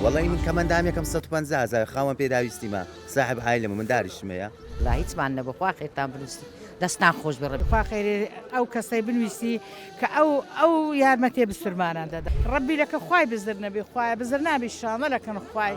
والله من كمان دامي كم 150,000 خاوەن پێداویستیمە صاحب عایلەمە من داریشمەیە لا هیچمان نەبخوا خێتان بنووسی دەستان خۆش بڕێ خوا خێرێ ئەو کەسەی بنوویستی کە ئەو یارمەتێ بسرمانان دەدا ڕەبی لەکە خوای بزر نەبی خوایە بزر نابی شامە لەکەن خوای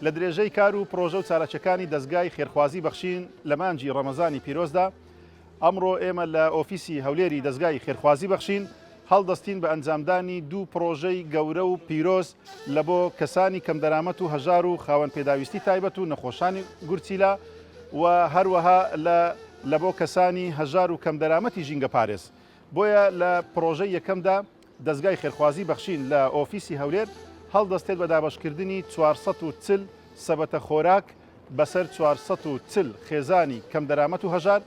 لە درێژەی کار و پرۆژە و چالەچەکانی دەستگای خێرخوازی بەخشین لە مانجی ڕەمەزانی پیرۆزدا ئەمڕۆ ئێمە لە ئۆفیسی هەولێری دەستگای خێرخوازی بەخشین هەڵدەستین بە ئەنجامدانی دوو پرۆژەی گەورە و پیرۆز لە بۆ کەسانی کەم دەرامەت و هەژار و خاوەن پێداویستی تایبەت و نەخۆشانی گورچیلا و هەروەها لە بۆ کەسانی هەژار و کەم دەرامەتی ژینگە پارێز بۆیە لە پرۆژەی یەکەمدا دەستگای خێرخوازی بەخشین لە ئۆفیسی هەولێر هەڵدەستێت بە دابەشکردنی 440 سەبەتە خۆراک بەسەر 440 خێزانی کەم دەرامەت و هەژار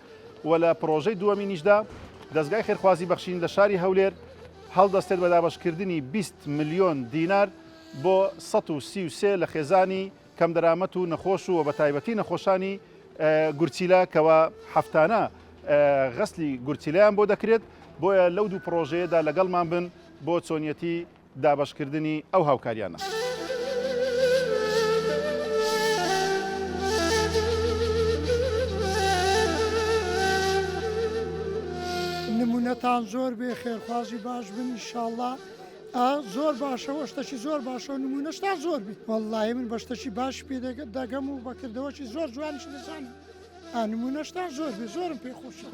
و لە پرۆژەی دووەمی نیشدا دەستگای خێرخوازی بەخشین لە شاری هەولێر هەڵدەستێت بە دابەشکردنی 20 ملیۆن دینار بۆ 133 لە خێزانی کەم دەرامەت و نەخۆش و بە تایبەتی نەخۆشانی گورچیلا کەوا هەفتانە غەسلی گورچیلایان بۆ دەکرێت بۆیە لەو دوو پرۆژەیەدا لەگەڵمان بن بۆ چۆنیەتی دابەشکردنی ئەو هاوکاریانە. نمونەتان زۆر بێ خێرخوازی باش بن ئینشاڵڵا زۆر باشەوە شتەی زۆر باشە و نمونەشتا زۆر بیت وەڵڵای من بە شتەی باش پێ دەگەم و بەکردەوەی زۆر جوانیش دەزانم نمونەشتان زۆر بێ زۆرم پێخۆشی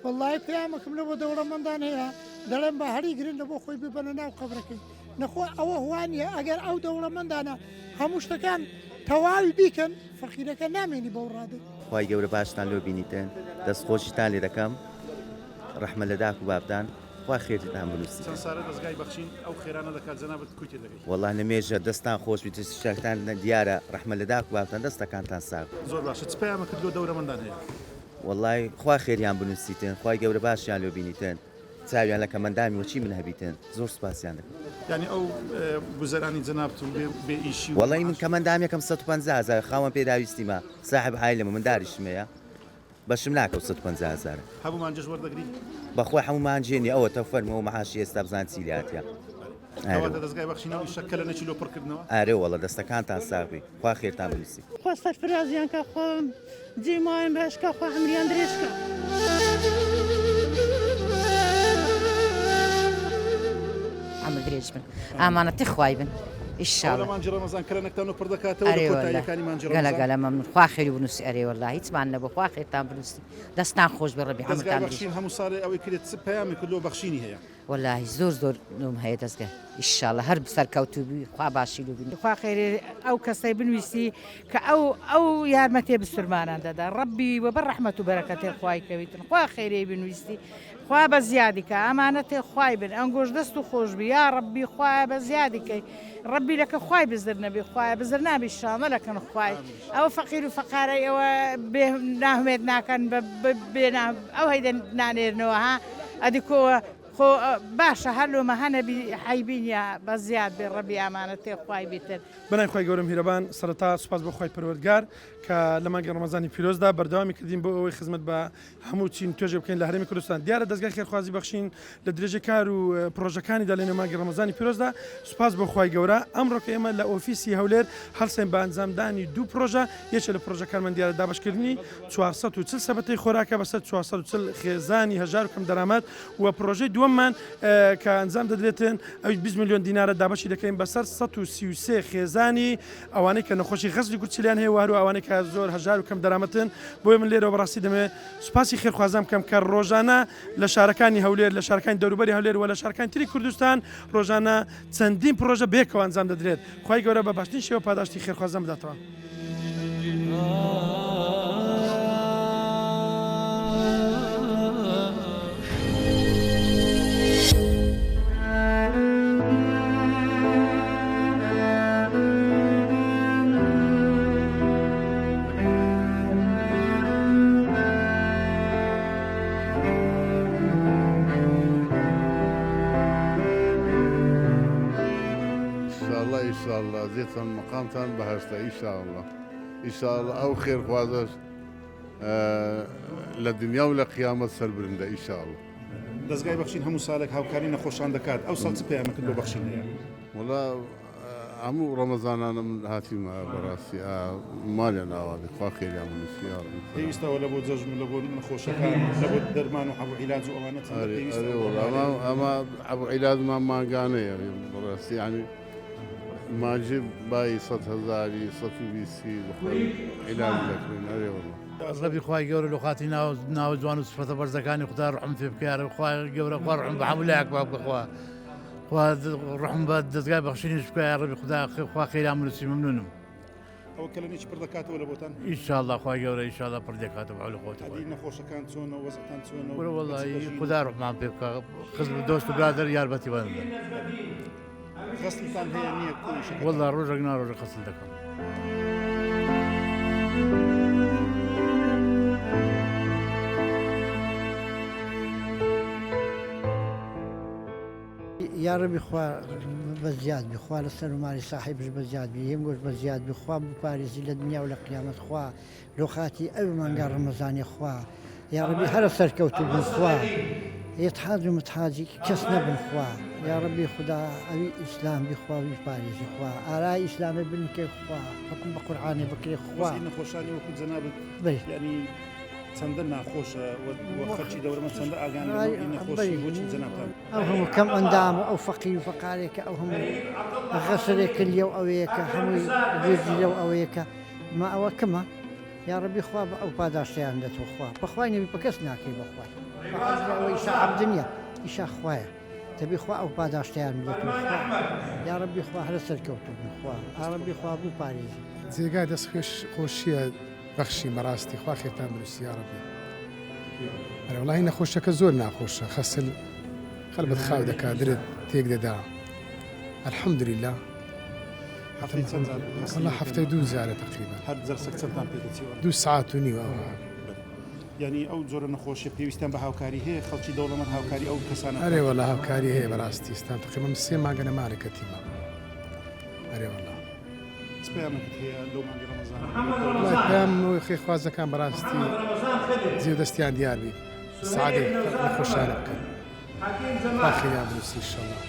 وەڵڵای پەیامەکەم لەوە دەوڵەمەندان هەیە دەڵێن بە هەری گرن لە بۆ خۆی ببەنە ناو قەبرەکەی نەخۆ ئەوە هوانیە ئەگەر ئەو دەوڵەمەندانە هەموو شتەکان تەواوی بیکەن فەقیرەکە نامێنی بەو ڕادە خی گەورە باشتان لۆ بینیتن دەستخۆشیتان لێ دەکەم ڕەحمە لە داک و بابدان خوا خێرتان بنووسی دەستگای بەخشین ئەو خێرانە دەکات جەنابەت کوتی دەکەیت وەڵا نەمێژە دەستان خۆش بیت شتێکتان دیارە ڕەحمە لە داک و بابتان دەستەکانتان ساغ زۆر باشە چ پەیامە کردو دەورەمەندان هەیە وەڵای خوا خێریان بنووسیتن خی گەورە باشیان لۆ بینیتن چاویان لە کەمەندامی وەچی من هەبیتن زۆر سپاسیان دەکەم یعنی ئەو گوزەرانی جەنابتون بێ ئیشی وەڵی من کەمەندامی یەکەم 150,000 خاوەن پێداویستیمە صاحب عایلەمە من داریشمەیە بەشم ناکە 150,000 هەمومان جژ وەردەگری بەخۆی هەمومان جێنی ئەوە تە فەرمەوە مەعاشی ئێستا بزان چی لاتە دەستگای بەخشینەوەی شەکە لە نەچی لۆ پڕکردنەوە ئارێ وەڵە دەستەکانتان ساغی خوا خێرتان بنووسی خوا سەرفرازیان کە خۆم جێمایم باشکە خوا هەمریان درێژکە ئەمە درێژ بن ئامانەتی خوای بن ئیشاڵڵا مانجی ڕەمەزان کەرەنەکتان و پڕدەکاتەوە لە کۆتاییەکانی مانجی ڕەمەزان گەلە مەمنون خوا خێری بنووسی ئەرێ وەڵڵا هیچمان نەبخوا خێرتان بنووسی دەستان خۆش بێ ڕەبی دەستگای هەمووتان بەخشین هەموو ساڵێ ئەوەی کرێت چ پەیامی کردو بەخشینی هەیە وەڵڵاهی زۆر نوم هەیە دەستگای ئیشاڵڵا هەر سەرکەوتوبی خوا باشی لو بین خوا خێرێ ئەو کەسەی بنوویستی کە ئەو یارمەتێ بسرمانان دەدا ڕەبی وە بەر ڕەحمەت و بەرەکەتێ خوای کەویتن خوا خێرەی بنوویستی خوا بە زیادی کە ئەمانەتێ خوای بن ئەنگۆش دەست و خۆشببی یا ڕەبی خوایە بە زیادیکەی ڕەبی لەکە خوای بزر نەبی خوایە بزر نابی شامە لەکەن خوای ئەو فەقیر و فەقارەی ئەوە ناهمێت ناکەن ئەو هەیدە نانێرنەوە ها ئەدی کۆوە خۆ باشە هەرلۆمە هەنەبی حیبینە بە زیاد بێ ڕەبی ئامانەتێ خوای بیتر بنای خۆی گەورم هیرەبان سەرەتا سوپاس بۆ خۆی پەروەردگار کە لە مانگی ڕەمەزانی پیرۆزدا بەردەوامی کردین بۆ ئەوەی خزمەت بە هەموو چین توێژە بکەین لە هەرێمی کوردستان دیارە دەستگای خێرخوازی بەخشین لە درێژەی کار و پرۆژەکانیدا لە مانگی ڕەمەزانی پیرۆزدا سوپاس بۆ خۆی گەورە ئەمڕۆ کە ئێمە لە ئۆفیسی هەولێر هەڵسەین بە ئەنجامدانی دوو پرۆژە یەکێ لە پرۆژەکانمان دیارە دابەشکردنی 440 سەبەتەی خۆراکە بەسەر 440 خێزانی هەژار و کەم دەرامەت و پرۆژەی دووەممان کە ئەنجام دەدرێتن ئەوی 20 ملیۆن دینارە دابەشی دەکەین بەسەر 133 خێزانی ئەوانەی کە نەخۆشی غەزلی گورچیلیان هەیە و ئەوانەی کە زۆر هەژار و کەم دەرامەتن بۆیە من لێرەوە بەڕاستی دەمێ سوپاسی خێرخوازام بکەم کە ڕۆژانە لە شارەکانی هەولێر لە شارەکانی دەوروبەری هەولێر و لە شارەکانی تری کوردستان ڕۆژانە چەندین پرۆژە بەیەکەوە ئەنجام دەدرێت خی گەورە بە باشترین شێوە پاداشتی خێرخوازام بداتەوە. شاء الله زيتان مقامتان بهشتا إن شاء الله إن شاء الله أو خير خوازش للدنيا ولا قيامة سربرنده إن شاء الله دەستگای بەخشین هەموو ساڵێک هاوکاری نەخۆشان دەکات ئەو ساڵ چ پەیامەکەت بۆ بەخشینەیە والله عمو رمضان أنا من هاتي ما براسي مالي أنا هذا خوا خير يا من السيارة پێویستەوە لە بۆ جەژم لە بۆ نەخۆشەکان لە بۆ دەرمان و حەبوو عیلاج و ئەوانە چەندە پێویستە والله أما أبو علاج ما قاني يعني براسي يعني ما جيب باي 100,000 120 علاج لكن أري والله ربي خواي جوري لو خاتي ناو جوان وصفة برزكاني خدار رحم في بكار خواي جوري خوا رحم بحملك بابا خوا رحم بدزقاي بخشيني بكار ربي خدا خوا خير عمل سي ممنونم ئەو کەلەنێکی پڕ دەکاتەوە لە بۆتان ان شاء الله خواي جوري ان شاء الله بردكات وعلى عادی قوتك نەخۆشەکان چۆنە وەزعتان چۆنە والله خدا رحم في بكار خزم دوست برادر يا ربتي وانا خەستتان هەیە نییە کوشەکە والله روجك نار روجك خصل دكم يا ربي خوا بزياد بخوا لسر مالي صاحب بزياد بي يمقوش بزياد بخوا بباريزي للدنيا ولا قيامة خوا لو خاتي أول من قال رمضان خوا يا ربي هل سر كوتب خوا يتحاج ومتحاجي كسنا بن خوا يا ربي خدا أبي إسلام بخوا بباريزي خوا آراء إسلام ابنك خوا حكم بقرآن بكري خوا نەخۆشانی وەکو جەنابەت بي یعنی چەندە ناخۆشە وە خەرچی دەورەمە چەندە ئاگان نەخۆشی بۆچی جەنابتان أو هم كم أندام أو فقير فقارك أو هم غسرك اليوم أويك هم يجي أويك ما أو كما يا ربي خوا أو باداشتي عندك خوا بخواني بكسنا كي بخوا ويشاء الدنيا يشاء خوايا تبي خوا أو باداشتي عندك خوا يا ربي خوا هل سركوتو خوا يا ربي خوا أبو باريس زيقا دەست خۆشیە بەخشی مەڕاستی خوا خێتان بنووسی یا ڕەبی ئەرێ وڵاهی نەخۆشەکە زۆر ناخۆشە خەسل خەلبەت خاو دەکات درێت تێک دەدا الحەمدولله والله هەفتەی 2 جارە تقریبا هەر جەرسەک چەندتان پێدەچیوە 2 ساعت و نیو یعنی ئەو جۆرە نەخۆشیە پێویستیان بە هاوکاری هەیە خەڵکی دەوڵەمەند هاوکاری ئەو کەسانە ئەرێ وەڵا هاوکاری هەیە بەڕاستی ستان تقریبا 3 مانگە نەمارێکە تیمە ئەرێ وەڵا چ پەیامێکت هەیە لەو مانگی ڕەمەزان وڵای پێم خێخوازەکان بەڕاستی جێو دەستیان دیار بی سعادەی نەخۆشانە بکەن خوا خێریان بنووسی ئینشەڵڵا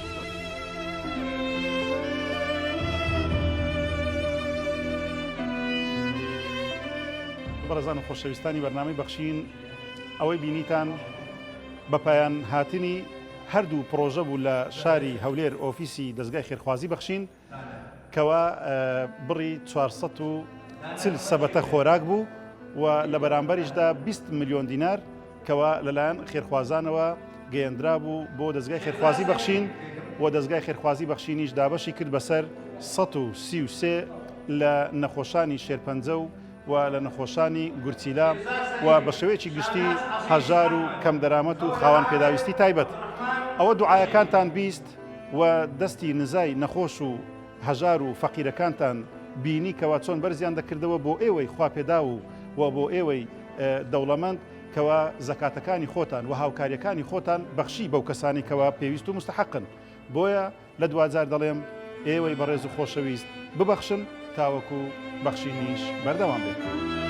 بەڕێزان و خۆشەویستانی بەرنامەی بەخشین ئەوەی بینیتان بە پایان هاتنی هەردوو پرۆژە بوو لە شاری هەولێر ئۆفیسی دەستگای خێرخوازی بەخشین کەوا بڕی 440 سەبەتە خۆراک بوو و لە بەرامبەریشدا 20 ملیۆن دینار کەوا لەلایەن خێرخوازانەوە گەیەندرا بوو بۆ دەستگای خێرخوازی بەخشین و دەستگای خێرخوازی بەخشینیش دابەشی کرد بەسەر 133 لە نەخۆشانی شێرپەنجە و لە نەخۆشانی گورچیلا و بە شێوەیەکی گشتی هەژار و کەم دەرامەت و خاوەن پێداویستی تایبەت ئەوە دوعایەکانتان بیست و دەستی نزای نەخۆش و هەژار و فەقیرەکانتان بینی کەوا چۆن بەرزیان دەکردەوە بۆ ئێوەی خوا پێدا و بۆ ئێوەی دەوڵەمەند کەوا زەکاتەکانی خۆتان و هاوکاریەکانی خۆتان بەخشی بەو کەسانی کەوا پێویست و مستحقن بۆیە لە دوجار دەڵێم ئێوەی بەڕێز و خۆشەویست ببەخشن تاوەکو بەخشینیش بەردەوام بێت.